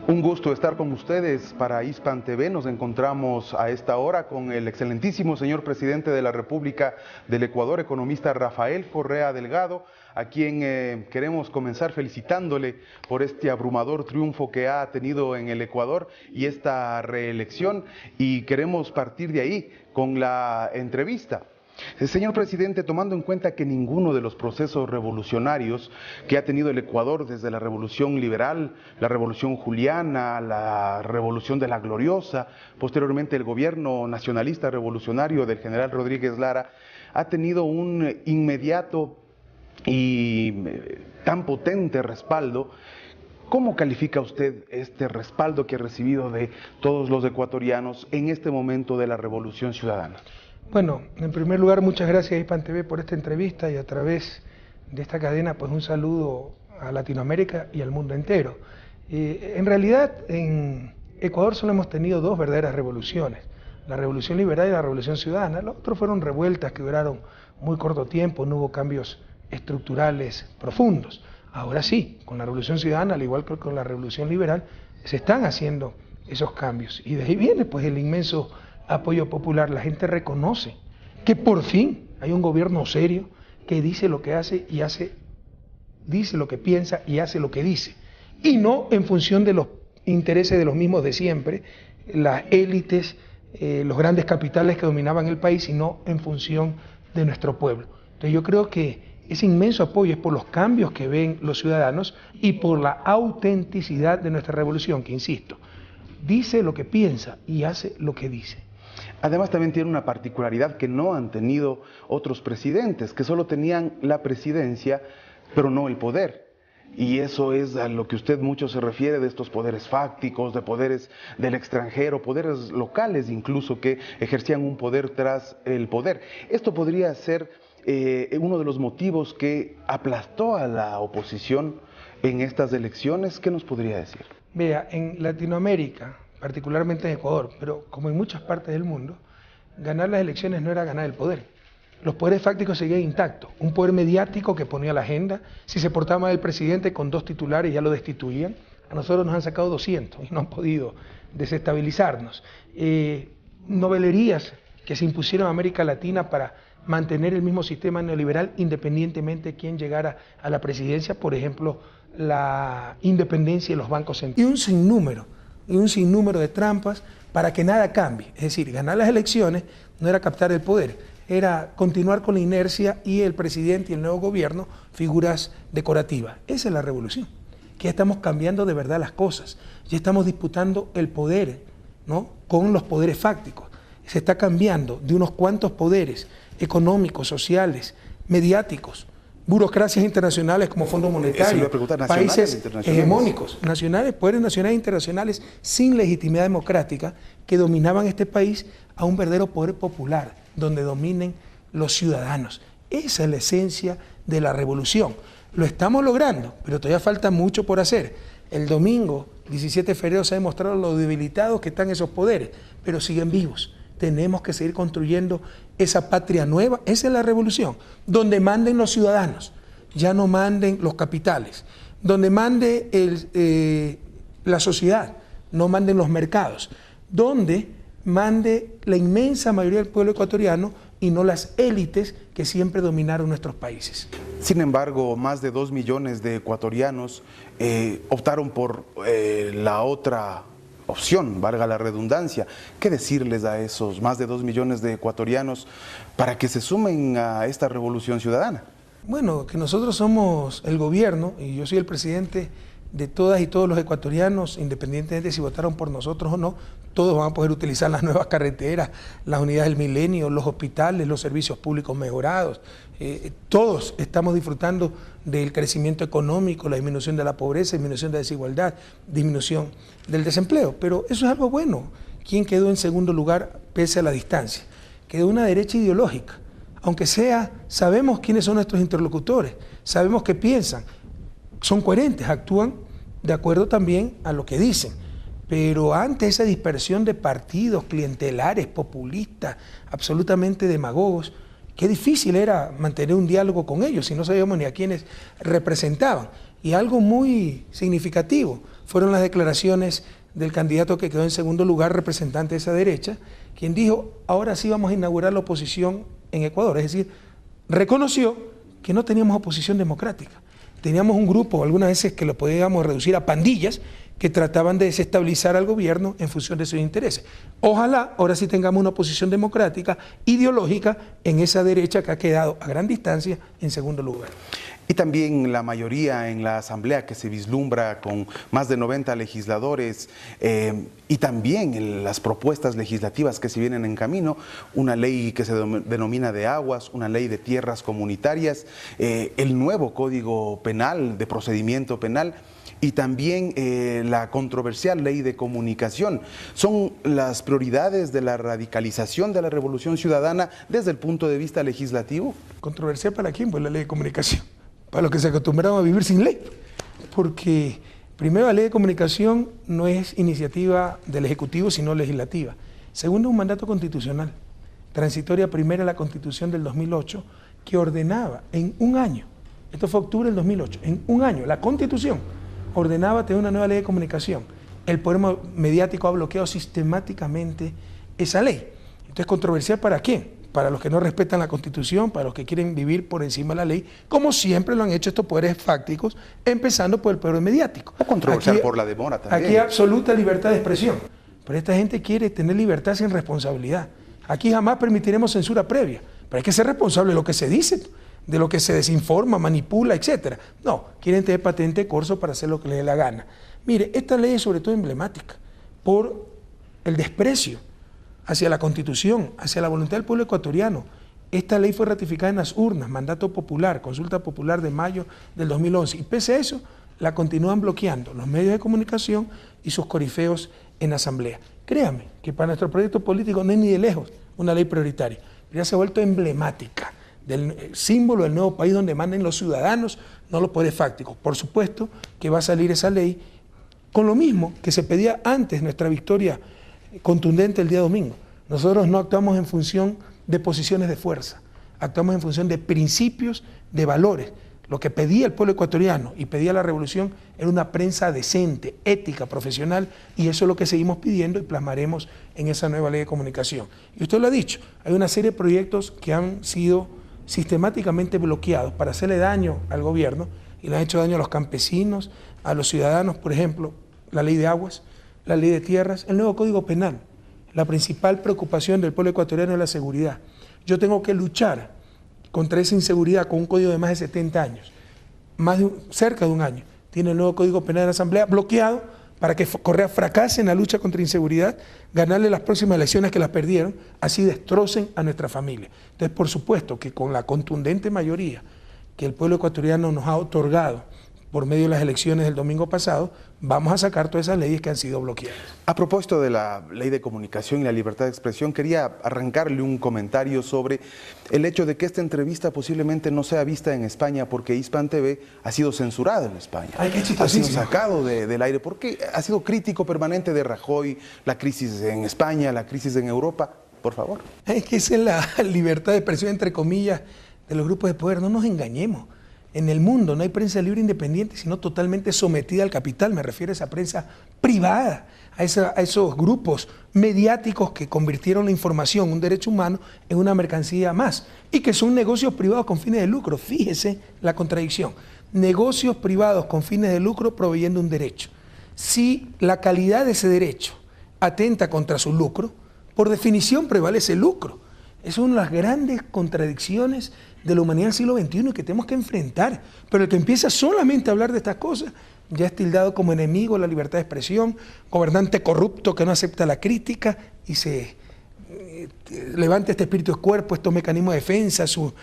Un gusto estar con ustedes para Hispan TV. Nos encontramos a esta hora con el excelentísimo señor presidente de la República del Ecuador, economista Rafael Correa Delgado, a quien queremos comenzar felicitándole por este abrumador triunfo que ha tenido en el Ecuador y esta reelección, y queremos partir de ahí con la entrevista. Señor presidente, tomando en cuenta que ninguno de los procesos revolucionarios que ha tenido el Ecuador, desde la Revolución Liberal, la Revolución Juliana, la Revolución de la Gloriosa, posteriormente el gobierno nacionalista revolucionario del general Rodríguez Lara, ha tenido un inmediato y tan potente respaldo, ¿cómo califica usted este respaldo que ha recibido de todos los ecuatorianos en este momento de la Revolución Ciudadana? Bueno, en primer lugar, muchas gracias Hispan TV por esta entrevista, y a través de esta cadena, pues un saludo a Latinoamérica y al mundo entero. En realidad, en Ecuador solo hemos tenido dos verdaderas revoluciones, la Revolución Liberal y la Revolución Ciudadana. Los otros fueron revueltas que duraron muy corto tiempo, no hubo cambios estructurales profundos. Ahora sí, con la Revolución Ciudadana, al igual que con la Revolución Liberal, se están haciendo esos cambios, y de ahí viene pues el inmenso apoyo popular. La gente reconoce que por fin hay un gobierno serio que dice lo que hace y dice lo que piensa y hace lo que dice, y no en función de los intereses de los mismos de siempre, las élites, los grandes capitales que dominaban el país, sino en función de nuestro pueblo. Entonces yo creo que ese inmenso apoyo es por los cambios que ven los ciudadanos y por la autenticidad de nuestra revolución, que insisto, dice lo que piensa y hace lo que dice. Además también tiene una particularidad que no han tenido otros presidentes, que solo tenían la presidencia, pero no el poder. Y eso es a lo que usted mucho se refiere, de estos poderes fácticos, de poderes del extranjero, poderes locales incluso, que ejercían un poder tras el poder. Esto podría ser uno de los motivos que aplastó a la oposición en estas elecciones. ¿Qué nos podría decir? Vea, en Latinoamérica, particularmente en Ecuador, pero como en muchas partes del mundo, ganar las elecciones no era ganar el poder. Los poderes fácticos seguían intactos. Un poder mediático que ponía la agenda. Si se portaba mal el presidente, con 2 titulares ya lo destituían. A nosotros nos han sacado 200 y no han podido desestabilizarnos. Novelerías que se impusieron a América Latina para mantener el mismo sistema neoliberal independientemente de quién llegara a la presidencia, por ejemplo, la independencia de los bancos centrales. Y un sinnúmero de trampas para que nada cambie. Es decir, ganar las elecciones no era captar el poder, era continuar con la inercia y el presidente y el nuevo gobierno figuras decorativas. Esa es la revolución, que ya estamos cambiando de verdad las cosas, ya estamos disputando el poder, ¿no?, con los poderes fácticos. Se está cambiando de unos cuantos poderes económicos, sociales, mediáticos, burocracias internacionales como Fondo Monetario, países hegemónicos, poderes nacionales e internacionales sin legitimidad democrática que dominaban este país, a un verdadero poder popular donde dominen los ciudadanos. Esa es la esencia de la revolución. Lo estamos logrando, pero todavía falta mucho por hacer. El domingo, 17 de febrero, se ha demostrado lo debilitados que están esos poderes, pero siguen vivos. Tenemos que seguir construyendo esa patria nueva. Esa es la revolución, donde manden los ciudadanos, ya no manden los capitales, donde mande la sociedad, no manden los mercados, donde mande la inmensa mayoría del pueblo ecuatoriano y no las élites que siempre dominaron nuestros países. Sin embargo, más de 2 millones de ecuatorianos optaron por la otra opción, valga la redundancia. ¿Qué decirles a esos más de 2 millones de ecuatorianos para que se sumen a esta revolución ciudadana? Bueno, que nosotros somos el gobierno y yo soy el presidente de todas y todos los ecuatorianos, independientemente de si votaron por nosotros o no. Todos van a poder utilizar las nuevas carreteras, las unidades del milenio, los hospitales, los servicios públicos mejorados. Todos estamos disfrutando del crecimiento económico, la disminución de la pobreza, disminución de la desigualdad, disminución del desempleo. Pero eso es algo bueno. ¿Quién quedó en segundo lugar pese a la distancia? Quedó una derecha ideológica. Aunque sea, sabemos quiénes son nuestros interlocutores, sabemos qué piensan, son coherentes, actúan de acuerdo también a lo que dicen. Pero ante esa dispersión de partidos clientelares, populistas, absolutamente demagogos, qué difícil era mantener un diálogo con ellos si no sabíamos ni a quiénes representaban. Y algo muy significativo, fueron las declaraciones del candidato que quedó en segundo lugar, representante de esa derecha, quien dijo, ahora sí vamos a inaugurar la oposición en Ecuador. Es decir, reconoció que no teníamos oposición democrática. Teníamos un grupo, algunas veces que lo podíamos reducir a pandillas, que trataban de desestabilizar al gobierno en función de sus intereses. Ojalá ahora sí tengamos una oposición democrática, ideológica, en esa derecha que ha quedado a gran distancia en segundo lugar. Y también la mayoría en la Asamblea que se vislumbra con más de 90 legisladores y también en las propuestas legislativas que se vienen en camino, una ley que se denomina de aguas, una ley de tierras comunitarias, el nuevo Código Penal, de procedimiento penal, y también la controversial ley de comunicación. Son las prioridades de la radicalización de la Revolución Ciudadana desde el punto de vista legislativo. ¿Controversial para quién? Pues la ley de comunicación. Para los que se acostumbraron a vivir sin ley. Porque primero, la ley de comunicación no es iniciativa del Ejecutivo, sino legislativa. Segundo, un mandato constitucional. Transitoria primera, la Constitución del 2008, que ordenaba en un año, esto fue octubre del 2008, en un año, la Constitución ordenaba tener una nueva ley de comunicación. El poder mediático ha bloqueado sistemáticamente esa ley. Entonces, ¿controversial para quién? Para los que no respetan la Constitución, para los que quieren vivir por encima de la ley, como siempre lo han hecho estos poderes fácticos, empezando por el poder mediático. O controversial por la demora también. Aquí hay absoluta libertad de expresión, pero esta gente quiere tener libertad sin responsabilidad. Aquí jamás permitiremos censura previa, pero hay que ser responsable de lo que se dice, de lo que se desinforma, manipula, etcétera. No, quieren tener patente de corso para hacer lo que les dé la gana. Mire, esta ley es sobre todo emblemática por el desprecio hacia la Constitución, hacia la voluntad del pueblo ecuatoriano. Esta ley fue ratificada en las urnas, mandato popular, consulta popular de mayo del 2011, y pese a eso, la continúan bloqueando los medios de comunicación y sus corifeos en asamblea. Créame que para nuestro proyecto político no es ni de lejos una ley prioritaria, pero ya se ha vuelto emblemática del símbolo del nuevo país donde manden los ciudadanos, no los poderes fácticos. Por supuesto que va a salir esa ley con lo mismo que se pedía antes nuestra victoria contundente el día domingo. Nosotros no actuamos en función de posiciones de fuerza, actuamos en función de principios, de valores. Lo que pedía el pueblo ecuatoriano y pedía la revolución era una prensa decente, ética, profesional, y eso es lo que seguimos pidiendo y plasmaremos en esa nueva ley de comunicación. Y usted lo ha dicho, hay una serie de proyectos que han sido sistemáticamente bloqueados para hacerle daño al gobierno y le han hecho daño a los campesinos, a los ciudadanos, por ejemplo, la ley de aguas, la ley de tierras, el nuevo Código Penal. La principal preocupación del pueblo ecuatoriano es la seguridad. Yo tengo que luchar contra esa inseguridad con un código de más de 70 años, cerca de un año. Tiene el nuevo Código Penal de la Asamblea bloqueado para que Correa fracase en la lucha contra inseguridad, ganarle las próximas elecciones que las perdieron, así destrocen a nuestra familia. Entonces, por supuesto que con la contundente mayoría que el pueblo ecuatoriano nos ha otorgado por medio de las elecciones del domingo pasado, vamos a sacar todas esas leyes que han sido bloqueadas. A propósito de la ley de comunicación y la libertad de expresión, quería arrancarle un comentario sobre el hecho de que esta entrevista posiblemente no sea vista en España porque Hispan TV ha sido censurado en España. Ay, qué ha sido chistosísimo. sacado del aire porque ha sido crítico permanente de Rajoy, la crisis en España, la crisis en Europa. Por favor. Es que esa es la libertad de expresión, entre comillas, de los grupos de poder. No nos engañemos. En el mundo no hay prensa libre independiente, sino totalmente sometida al capital. Me refiero a esa prensa privada, a esos grupos mediáticos que convirtieron la información, un derecho humano, en una mercancía más. Y que son negocios privados con fines de lucro. Fíjese la contradicción. Negocios privados con fines de lucro proveyendo un derecho. Si la calidad de ese derecho atenta contra su lucro, por definición prevalece el lucro. Es una de las grandes contradicciones de la humanidad del siglo XXI que tenemos que enfrentar. Pero el que empieza solamente a hablar de estas cosas ya es tildado como enemigo de la libertad de expresión, gobernante corrupto que no acepta la crítica y se levanta este espíritu de cuerpo, estos mecanismos de defensa, sus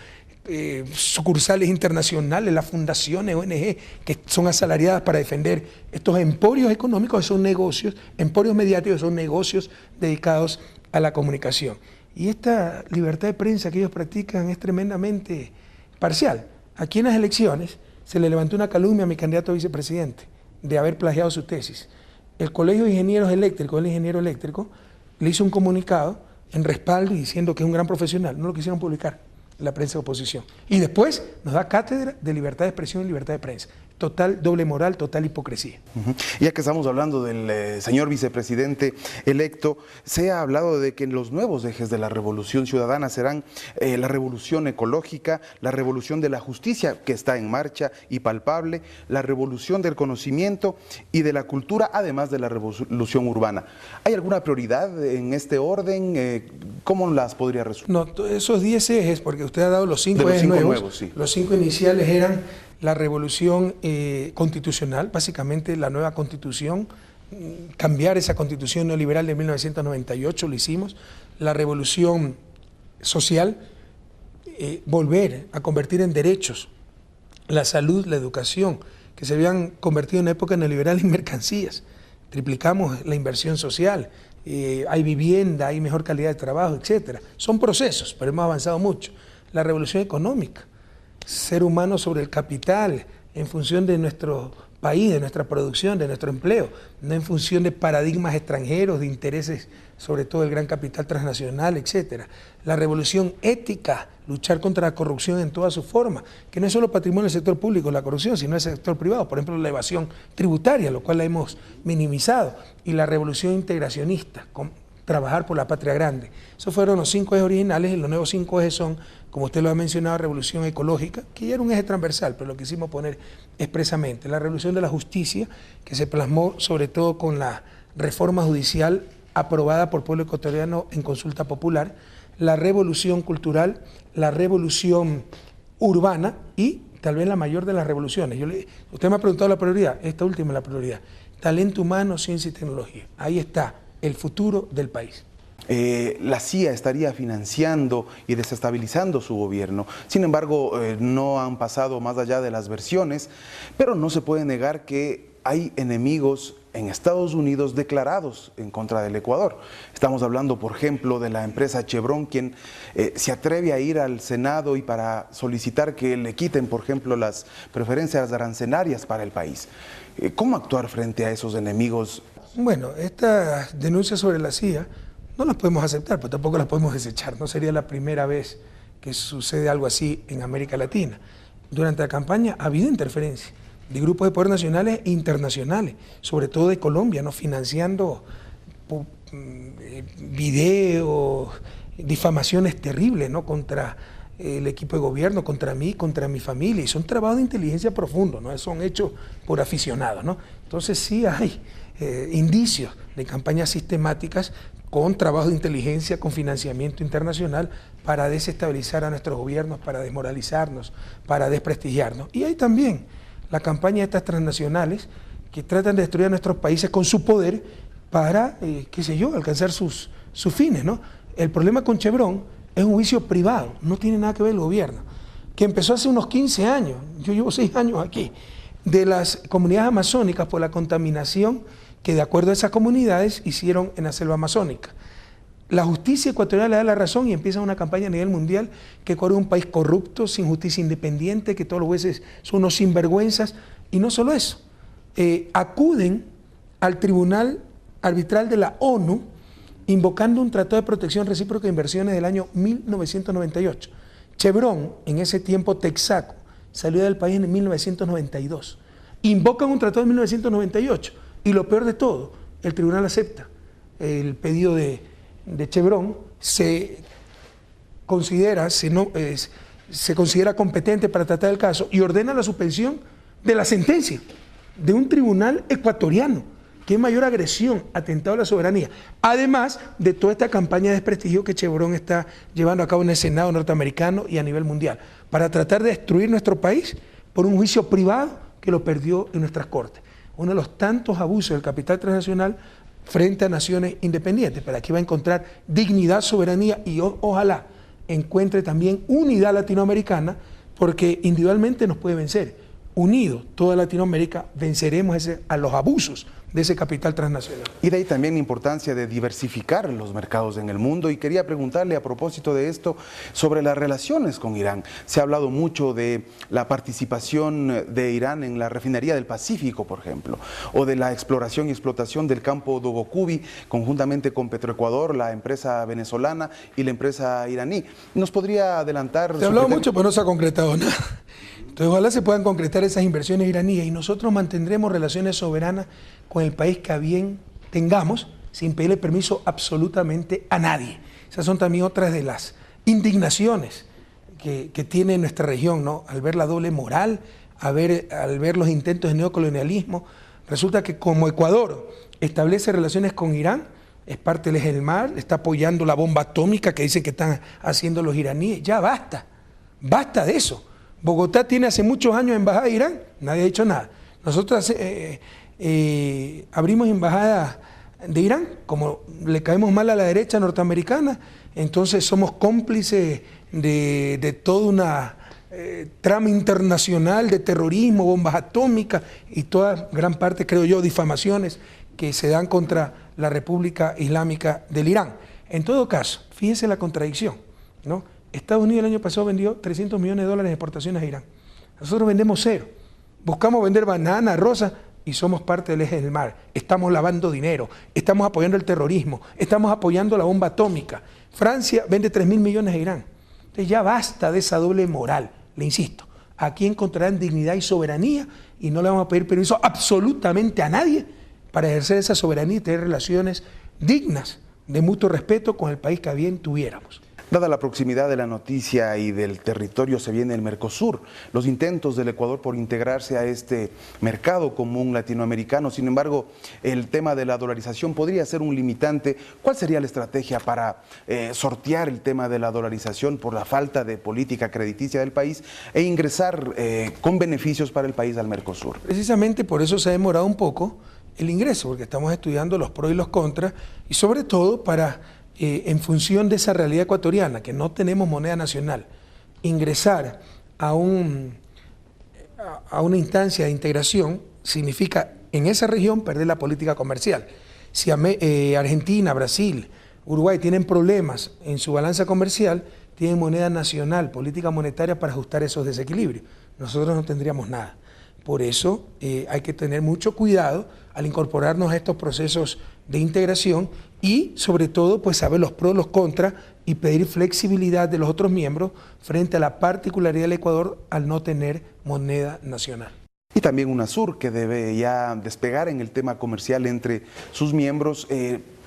sucursales internacionales, las fundaciones, ONG, que son asalariadas para defender estos emporios económicos, son negocios, emporios mediáticos, son negocios dedicados a la comunicación. Y esta libertad de prensa que ellos practican es tremendamente parcial. Aquí en las elecciones se le levantó una calumnia a mi candidato a vicepresidente de haber plagiado su tesis. El Colegio de Ingenieros Eléctricos, el ingeniero eléctrico, le hizo un comunicado en respaldo y diciendo que es un gran profesional. No lo quisieron publicar en la prensa de oposición. Y después nos da cátedra de libertad de expresión y libertad de prensa. total doble moral, total hipocresía. Ya que estamos hablando del señor vicepresidente electo, se ha hablado de que los nuevos ejes de la revolución ciudadana serán la revolución ecológica, la revolución de la justicia que está en marcha y palpable, la revolución del conocimiento y de la cultura, además de la revolución urbana. ¿Hay alguna prioridad en este orden? ¿Cómo las podría resumir? No, esos 10 ejes, porque usted ha dado los 5 ejes nuevos, sí. Los 5 iniciales eran la revolución constitucional, básicamente la nueva constitución, cambiar esa constitución neoliberal de 1998, lo hicimos, la revolución social, volver a convertir en derechos la salud, la educación, que se habían convertido en época neoliberal en mercancías, triplicamos la inversión social, hay vivienda, hay mejor calidad de trabajo, etcétera. Son procesos, pero hemos avanzado mucho. La revolución económica, ser humano sobre el capital, en función de nuestro país, de nuestra producción, de nuestro empleo, no en función de paradigmas extranjeros, de intereses, sobre todo el gran capital transnacional, etcétera. La revolución ética, luchar contra la corrupción en todas sus formas, que no es solo patrimonio del sector público la corrupción, sino del sector privado, por ejemplo la evasión tributaria, lo cual la hemos minimizado, y la revolución integracionista, trabajar por la patria grande. Esos fueron los 5 ejes originales, y los nuevos 5 ejes son, como usted lo ha mencionado, revolución ecológica, que ya era un eje transversal, pero lo quisimos poner expresamente. La revolución de la justicia, que se plasmó sobre todo con la reforma judicial aprobada por el pueblo ecuatoriano en consulta popular, la revolución cultural, la revolución urbana y tal vez la mayor de las revoluciones. Usted me ha preguntado la prioridad, esta última es la prioridad. Talento humano, ciencia y tecnología. Ahí está el futuro del país. La CIA estaría financiando y desestabilizando su gobierno. Sin embargo, no han pasado más allá de las versiones, pero no se puede negar que hay enemigos en Estados Unidos declarados en contra del Ecuador. Estamos hablando, por ejemplo, de la empresa Chevron, quien se atreve a ir al Senado y para solicitar que le quiten, por ejemplo, las preferencias arancelarias para el país. ¿Cómo actuar frente a esos enemigos? Bueno, estas denuncias sobre la CIA no las podemos aceptar, pero tampoco las podemos desechar. No sería la primera vez que sucede algo así en América Latina. Durante la campaña ha habido interferencia de grupos de poder nacionales e internacionales, sobre todo de Colombia, ¿no? Financiando videos, difamaciones terribles, ¿no? Contra el equipo de gobierno, contra mí, contra mi familia, y son trabajos de inteligencia profundo, ¿no? Son hechos por aficionados, ¿no? Entonces sí hay indicios de campañas sistemáticas con trabajo de inteligencia, con financiamiento internacional para desestabilizar a nuestros gobiernos, para desmoralizarnos, para desprestigiarnos. Y hay también la campaña de estas transnacionales que tratan de destruir a nuestros países con su poder para, qué sé yo, alcanzar sus fines, ¿no? El problema con Chevron es un juicio privado, no tiene nada que ver el gobierno, que empezó hace unos 15 años, yo llevo 6 años aquí, de las comunidades amazónicas por la contaminación que de acuerdo a esas comunidades hicieron en la selva amazónica. La justicia ecuatoriana le da la razón y empieza una campaña a nivel mundial que Ecuador es un país corrupto, sin justicia independiente, que todos los jueces son unos sinvergüenzas, y no solo eso, acuden al Tribunal Arbitral de la ONU invocando un tratado de protección recíproca de inversiones del año 1998. Chevron, en ese tiempo Texaco, salió del país en 1992. Invocan un tratado de 1998 y lo peor de todo, el tribunal acepta el pedido de Chevron, se considera competente para tratar el caso y ordena la suspensión de la sentencia de un tribunal ecuatoriano. ¿Qué mayor agresión, atentado a la soberanía? Además de toda esta campaña de desprestigio que Chevron está llevando a cabo en el Senado norteamericano y a nivel mundial, para tratar de destruir nuestro país por un juicio privado que lo perdió en nuestras cortes. Uno de los tantos abusos del capital transnacional frente a naciones independientes. Pero aquí va a encontrar dignidad, soberanía y ojalá encuentre también unidad latinoamericana, porque individualmente nos puede vencer. Unidos, toda Latinoamérica, venceremos a los abusos de ese capital transnacional. Y de ahí también la importancia de diversificar los mercados en el mundo. Y quería preguntarle a propósito de esto sobre las relaciones con Irán. Se ha hablado mucho de la participación de Irán en la refinería del Pacífico, por ejemplo, o de la exploración y explotación del campo de Obocubi, conjuntamente con Petroecuador, la empresa venezolana y la empresa iraní. ¿Nos podría adelantar? Se ha hablado mucho, pero no se ha concretado nada. Entonces ojalá se puedan concretar esas inversiones iraníes y nosotros mantendremos relaciones soberanas con el país que a bien tengamos, sin pedirle permiso absolutamente a nadie. Esas son también otras de las indignaciones que tiene nuestra región, ¿no? Al ver la doble moral, al ver los intentos de neocolonialismo. Resulta que como Ecuador establece relaciones con Irán, es parte del eje del mar, está apoyando la bomba atómica que dicen que están haciendo los iraníes. Ya basta, basta de eso. Bogotá tiene hace muchos años embajada de Irán, nadie ha dicho nada. Nosotros abrimos embajada de Irán, como le caemos mal a la derecha norteamericana, entonces somos cómplices de toda una trama internacional de terrorismo, bombas atómicas y toda gran parte, creo yo, difamaciones que se dan contra la República Islámica del Irán. En todo caso, fíjense la contradicción, ¿no? Estados Unidos el año pasado vendió $300 millones de exportaciones a Irán. Nosotros vendemos cero. Buscamos vender banana, rosa y somos parte del eje del mar. Estamos lavando dinero, estamos apoyando el terrorismo, estamos apoyando la bomba atómica. Francia vende 3.000 millones a Irán. Entonces ya basta de esa doble moral, le insisto. Aquí encontrarán dignidad y soberanía y no le vamos a pedir permiso absolutamente a nadie para ejercer esa soberanía y tener relaciones dignas de mutuo respeto con el país que a bien tuviéramos. Dada la proximidad de la noticia y del territorio, se viene el Mercosur, los intentos del Ecuador por integrarse a este mercado común latinoamericano. Sin embargo, el tema de la dolarización podría ser un limitante. ¿Cuál sería la estrategia para sortear el tema de la dolarización por la falta de política crediticia del país e ingresar con beneficios para el país al Mercosur? Precisamente por eso se ha demorado un poco el ingreso, porque estamos estudiando los pros y los contras y sobre todo para en función de esa realidad ecuatoriana, que no tenemos moneda nacional, ingresar a una instancia de integración significa en esa región perder la política comercial. Si Argentina, Brasil, Uruguay tienen problemas en su balanza comercial, tienen moneda nacional, política monetaria para ajustar esos desequilibrios. Nosotros no tendríamos nada. Por eso hay que tener mucho cuidado al incorporarnos a estos procesos de integración y sobre todo pues saber los pros, los contras y pedir flexibilidad de los otros miembros frente a la particularidad del Ecuador al no tener moneda nacional. Y también UNASUR, que debe ya despegar en el tema comercial entre sus miembros.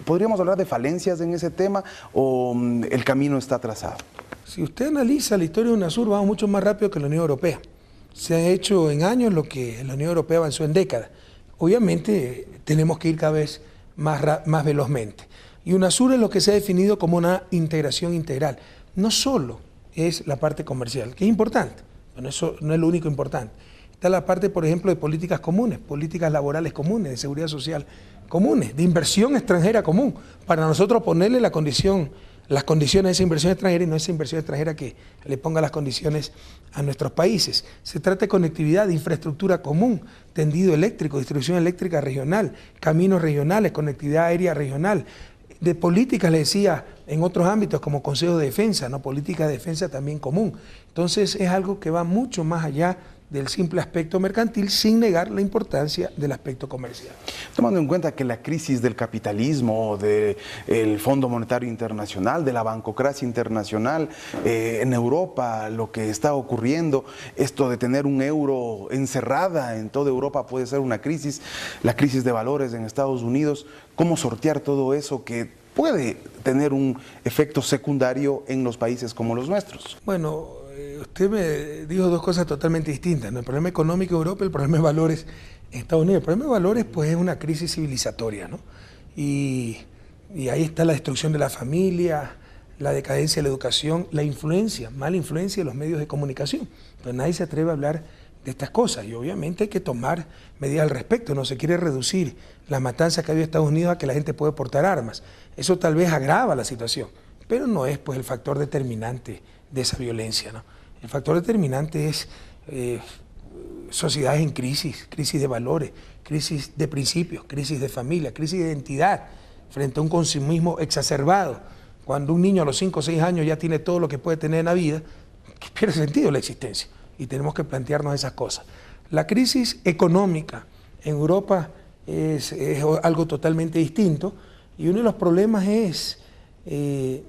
¿Podríamos hablar de falencias en ese tema o el camino está trazado? Si usted analiza la historia de UNASUR, vamos mucho más rápido que la Unión Europea. Se ha hecho en años lo que la Unión Europea avanzó en décadas. Obviamente tenemos que ir cada vez más velozmente. Y UNASUR es lo que se ha definido como una integración integral. No solo es la parte comercial, que es importante, bueno, eso no es lo único importante. Está la parte, por ejemplo, de políticas comunes, políticas laborales comunes, de seguridad social comunes, de inversión extranjera común, para nosotros ponerle las condiciones a esa inversión extranjera y no esa inversión extranjera que le ponga las condiciones a nuestros países. Se trata de conectividad, de infraestructura común, tendido eléctrico, distribución eléctrica regional, caminos regionales, conectividad aérea regional, de políticas, le decía, en otros ámbitos como Consejo de Defensa, ¿no? Política de defensa también común. Entonces es algo que va mucho más allá del simple aspecto mercantil, sin negar la importancia del aspecto comercial. Tomando en cuenta que la crisis del capitalismo, del Fondo Monetario Internacional, de la bancocracia internacional, en Europa, lo que está ocurriendo, esto de tener un euro encerrada en toda Europa puede ser una crisis, la crisis de valores en Estados Unidos, ¿cómo sortear todo eso que puede tener un efecto secundario en los países como los nuestros? Bueno, usted me dijo dos cosas totalmente distintas, ¿no? El problema económico en Europa y el problema de valores en Estados Unidos. El problema de valores pues es una crisis civilizatoria, ¿no? Y ahí está la destrucción de la familia, la decadencia de la educación, la influencia, mala influencia de los medios de comunicación. Entonces nadie se atreve a hablar de estas cosas y obviamente hay que tomar medidas al respecto. No se quiere reducir las matanzas que ha habido en Estados Unidos a que la gente puede portar armas. Eso tal vez agrava la situación, pero no es pues el factor determinante de esa violencia, ¿no? El factor determinante es sociedades en crisis, crisis de valores, crisis de principios, crisis de familia, crisis de identidad frente a un consumismo exacerbado. Cuando un niño a los 5 o 6 años ya tiene todo lo que puede tener en la vida, pierde sentido la existencia y tenemos que plantearnos esas cosas. La crisis económica en Europa es algo totalmente distinto y uno de los problemas es el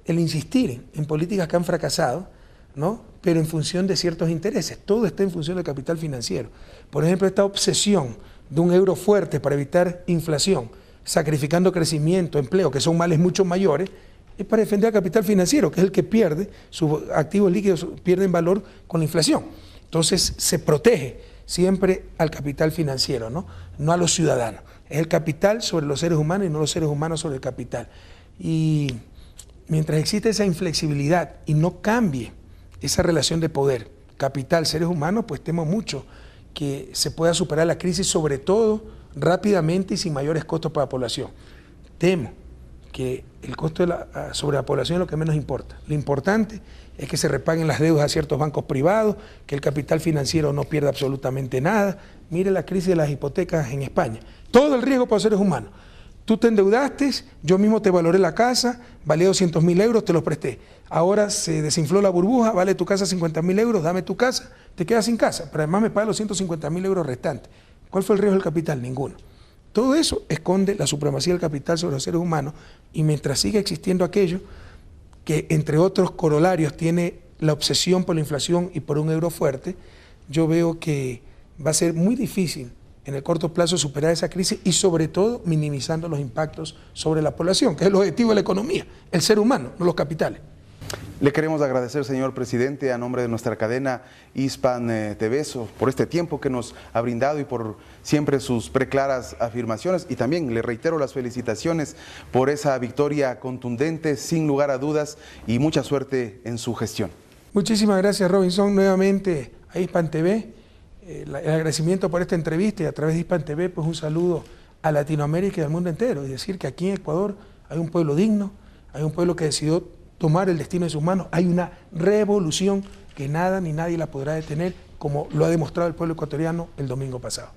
insistir en políticas que han fracasado, ¿no? pero en función de ciertos intereses. Todo está en función del capital financiero. Por ejemplo, esta obsesión de un euro fuerte para evitar inflación, sacrificando crecimiento, empleo, que son males mucho mayores, es para defender al capital financiero, que es el que pierde, sus activos líquidos pierden valor con la inflación. Entonces se protege siempre al capital financiero, no a los ciudadanos. Es el capital sobre los seres humanos y no los seres humanos sobre el capital. Y mientras existe esa inflexibilidad y no cambie esa relación de poder, capital, seres humanos, pues temo mucho que se pueda superar la crisis, sobre todo rápidamente y sin mayores costos para la población. Temo que el costo sobre la población es lo que menos importa. Lo importante es que se repaguen las deudas a ciertos bancos privados, que el capital financiero no pierda absolutamente nada. Mire la crisis de las hipotecas en España. Todo el riesgo para los seres humanos. Tú te endeudaste, yo mismo te valoré la casa, valía 200.000 euros, te los presté. Ahora se desinfló la burbuja, vale tu casa 50.000 euros, dame tu casa, te quedas sin casa, pero además me pagas los 150.000 euros restantes. ¿Cuál fue el riesgo del capital? Ninguno. Todo eso esconde la supremacía del capital sobre los seres humanos, y mientras siga existiendo aquello que, entre otros corolarios, tiene la obsesión por la inflación y por un euro fuerte, yo veo que va a ser muy difícil en el corto plazo superar esa crisis, y sobre todo minimizando los impactos sobre la población, que es el objetivo de la economía, el ser humano, no los capitales. Le queremos agradecer, señor presidente, a nombre de nuestra cadena Hispan TV, por este tiempo que nos ha brindado y por siempre sus preclaras afirmaciones, y también le reitero las felicitaciones por esa victoria contundente, sin lugar a dudas, y mucha suerte en su gestión. Muchísimas gracias, Robinson, nuevamente a Hispan TV, el agradecimiento por esta entrevista, y a través de Hispan TV pues un saludo a Latinoamérica y al mundo entero, y decir que aquí en Ecuador hay un pueblo digno, hay un pueblo que decidió tomar el destino de sus manos, hay una revolución que nada ni nadie la podrá detener, como lo ha demostrado el pueblo ecuatoriano el domingo pasado.